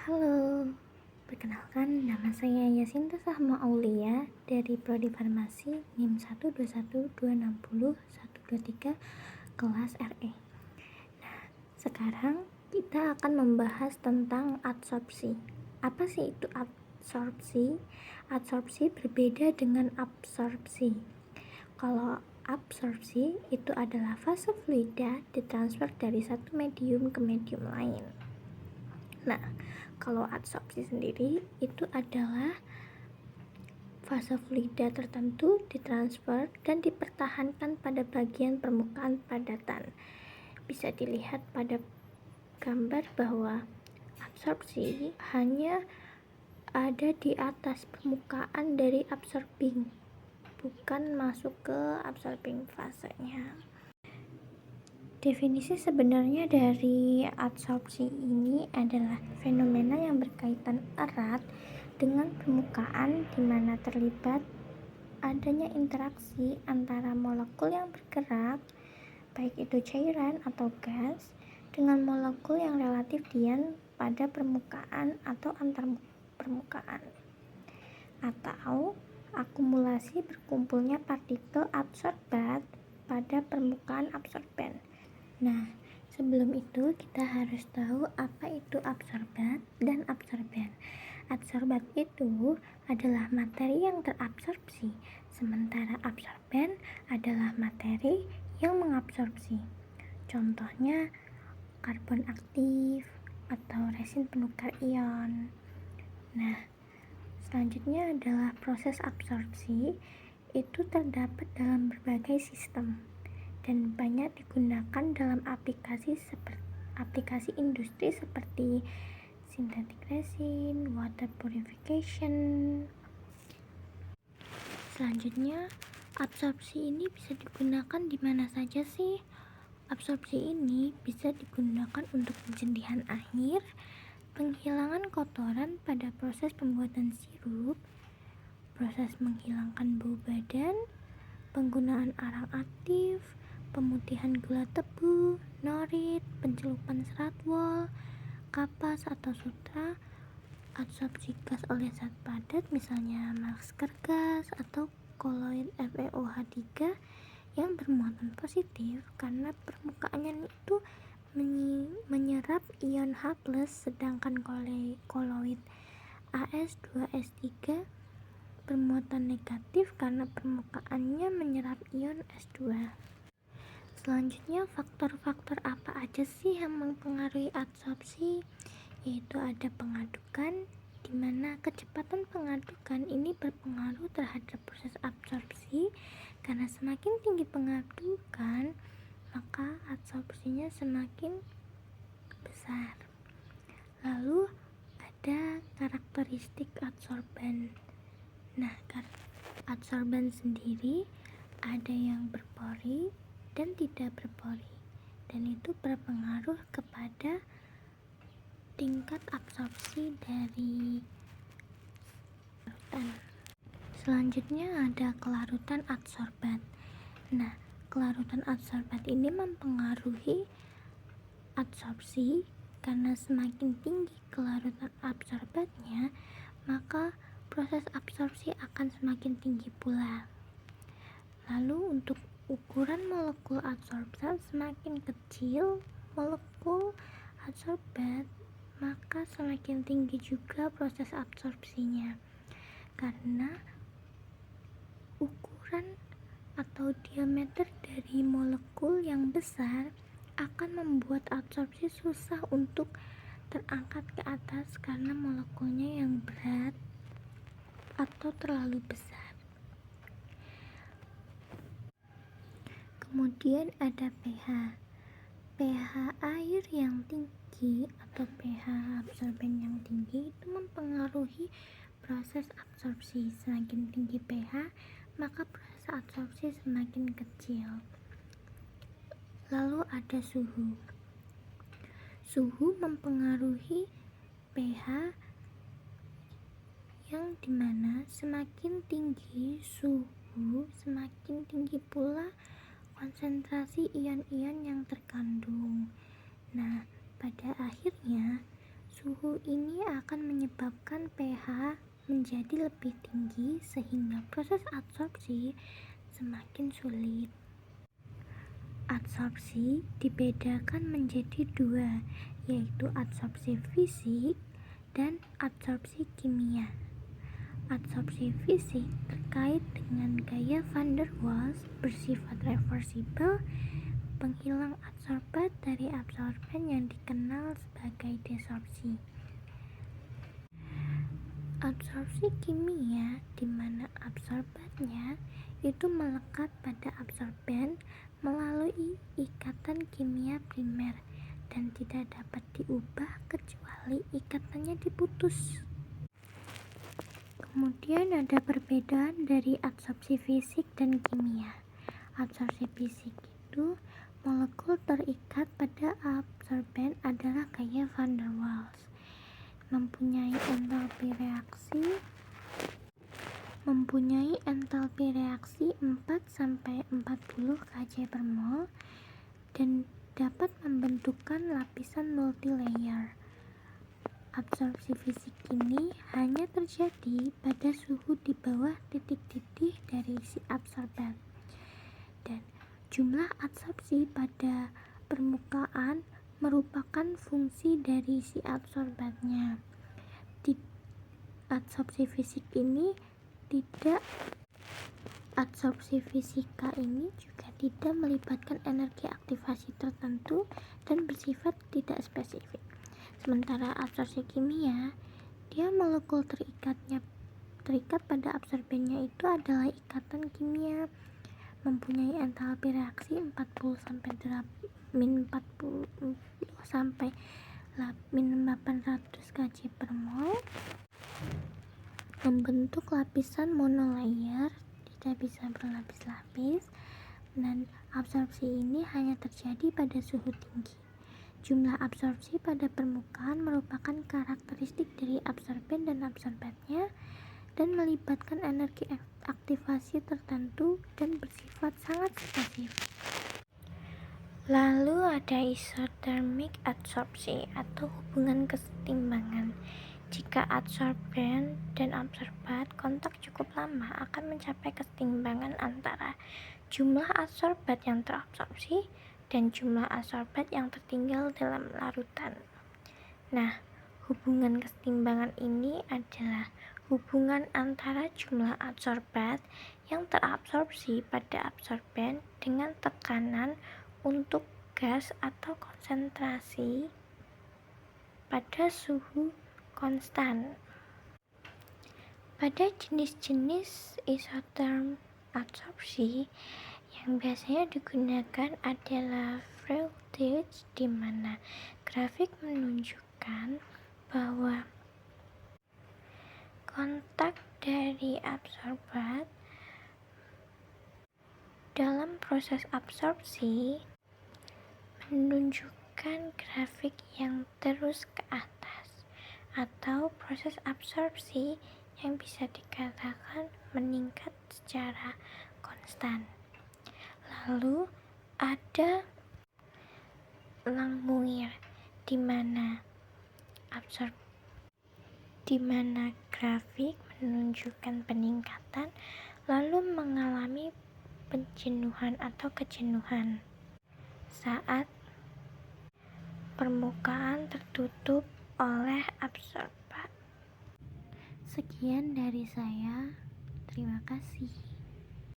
Halo, perkenalkan nama saya Yasinta Sahma Aulia dari Prodi Farmasi NIM 121260123 kelas RE. Nah, sekarang kita akan membahas tentang adsorpsi. Apa sih itu adsorpsi? Adsorpsi berbeda dengan absorpsi. Kalau absorpsi itu adalah fase fluida ditransfer dari satu medium ke medium lain. Nah, kalau adsorpsi sendiri itu adalah fase fluida tertentu ditransfer dan dipertahankan pada bagian permukaan padatan. Bisa dilihat pada gambar bahwa absorpsi hanya ada di atas permukaan dari absorbing, bukan masuk ke absorbing fasenya. Definisi sebenarnya dari adsorpsi ini adalah fenomena yang berkaitan erat dengan permukaan di mana terlibat adanya interaksi antara molekul yang bergerak, baik itu cairan atau gas, dengan molekul yang relatif diam pada permukaan atau antar permukaan, atau akumulasi berkumpulnya partikel adsorbat pada permukaan absorban. Nah, sebelum itu kita harus tahu apa itu absorbat dan absorban. Adsorbat itu adalah materi yang terabsorpsi, sementara absorban adalah materi yang mengabsorpsi. Contohnya karbon aktif atau resin penukar ion. Nah, selanjutnya adalah proses absorpsi. Itu terdapat dalam berbagai sistem dan banyak digunakan dalam aplikasi industri seperti synthetic resin, water purification. Selanjutnya, absorpsi ini bisa digunakan di mana saja sih? Absorpsi ini bisa digunakan untuk pencerdihan air, penghilangan kotoran pada proses pembuatan sirup, proses menghilangkan bau badan, penggunaan arang aktif, pemutihan gula tebu, norit, pencelupan serat wol, kapas atau sutra, adsorpsi gas oleh zat padat misalnya masker gas atau koloid FeOH3 yang bermuatan positif karena permukaannya itu menyerap ion H+, sedangkan koloid As2S3 bermuatan negatif karena permukaannya menyerap ion S2. Selanjutnya, faktor-faktor apa aja sih yang mempengaruhi adsorpsi? Yaitu ada pengadukan, di mana kecepatan pengadukan ini berpengaruh terhadap proses absorpsi, karena semakin tinggi pengadukan, maka adsorpsinya semakin besar. Lalu ada karakteristik adsorban. Nah, adsorban sendiri ada yang berpori dan tidak berpori, dan itu berpengaruh kepada tingkat absorpsi dari larutan. Selanjutnya ada kelarutan adsorbat. Nah, kelarutan adsorbat ini mempengaruhi adsorpsi karena semakin tinggi kelarutan adsorbatnya, maka proses absorpsi akan semakin tinggi pula. Lalu untuk ukuran molekul adsorban semakin kecil molekul adsorbat, maka semakin tinggi juga proses absorpsinya, karena ukuran atau diameter dari molekul yang besar akan membuat absorpsi susah untuk terangkat ke atas karena molekulnya yang berat atau terlalu besar. Kemudian ada pH. pH air yang tinggi atau pH absorben yang tinggi itu mempengaruhi proses absorpsi. Semakin tinggi pH, maka proses absorpsi semakin kecil. Lalu ada suhu. Suhu mempengaruhi pH, yang dimana semakin tinggi suhu, semakin tinggi pula konsentrasi ion-ion yang terkandung. Nah, pada akhirnya suhu Suhu ini akan menyebabkan pH menjadi lebih tinggi sehingga proses absorpsi semakin sulit. Absorpsi dibedakan menjadi dua, yaitu absorpsi fisik dan absorpsi kimia. Absorpsi fisik terkait dengan gaya van der Waals bersifat reversibel, penghilang adsorbat dari absorben yang dikenal sebagai desorpsi. Absorpsi kimia, di mana absorbatnya itu melekat pada absorben melalui ikatan kimia primer dan tidak dapat diubah kecuali ikatannya diputus. Kemudian ada perbedaan dari absorpsi fisik dan kimia. Absorpsi fisik itu molekul terikat pada absorben adalah gaya van der Waals, mempunyai entalpi reaksi 4-40 kJ per mol dan dapat membentukkan lapisan multilayer. Absorpsi fisik ini hanya terjadi pada suhu di bawah titik didih dari si absorben, dan jumlah absorpsi pada permukaan merupakan fungsi dari si absorbennya. Absorpsi fisika ini juga tidak melibatkan energi aktivasi tertentu dan bersifat tidak spesifik. Sementara absorpsi kimia, dia molekul terikat pada absorbennya itu adalah ikatan kimia, mempunyai entalpi reaksi 40 sampai 800 kJ per mol, membentuk lapisan monolayer, tidak bisa berlapis-lapis, dan absorpsi ini hanya terjadi pada suhu tinggi. Jumlah absorpsi pada permukaan merupakan karakteristik dari absorben dan absorbatnya dan melibatkan energi aktivasi tertentu dan bersifat sangat spesifik. Lalu ada isothermic absorpsi atau hubungan kesetimbangan. Jika adsorben dan absorbat kontak cukup lama akan mencapai kesetimbangan antara jumlah adsorbat yang terabsorpsi dan jumlah adsorbat yang tertinggal dalam larutan. Nah, hubungan kesetimbangan ini adalah hubungan antara jumlah adsorbat yang terabsorpsi pada absorben dengan tekanan untuk gas atau konsentrasi pada suhu konstan. Pada jenis-jenis isotherm adsorpsi yang biasanya digunakan adalah voltage, di mana grafik menunjukkan bahwa kontak dari absorbat dalam proses absorpsi menunjukkan grafik yang terus ke atas, atau proses absorpsi yang bisa dikatakan meningkat secara konstan. Lalu ada Langmuir, di mana grafik menunjukkan peningkatan lalu mengalami penjenuhan atau kejenuhan saat permukaan tertutup oleh absorbat. Sekian dari saya. Terima kasih.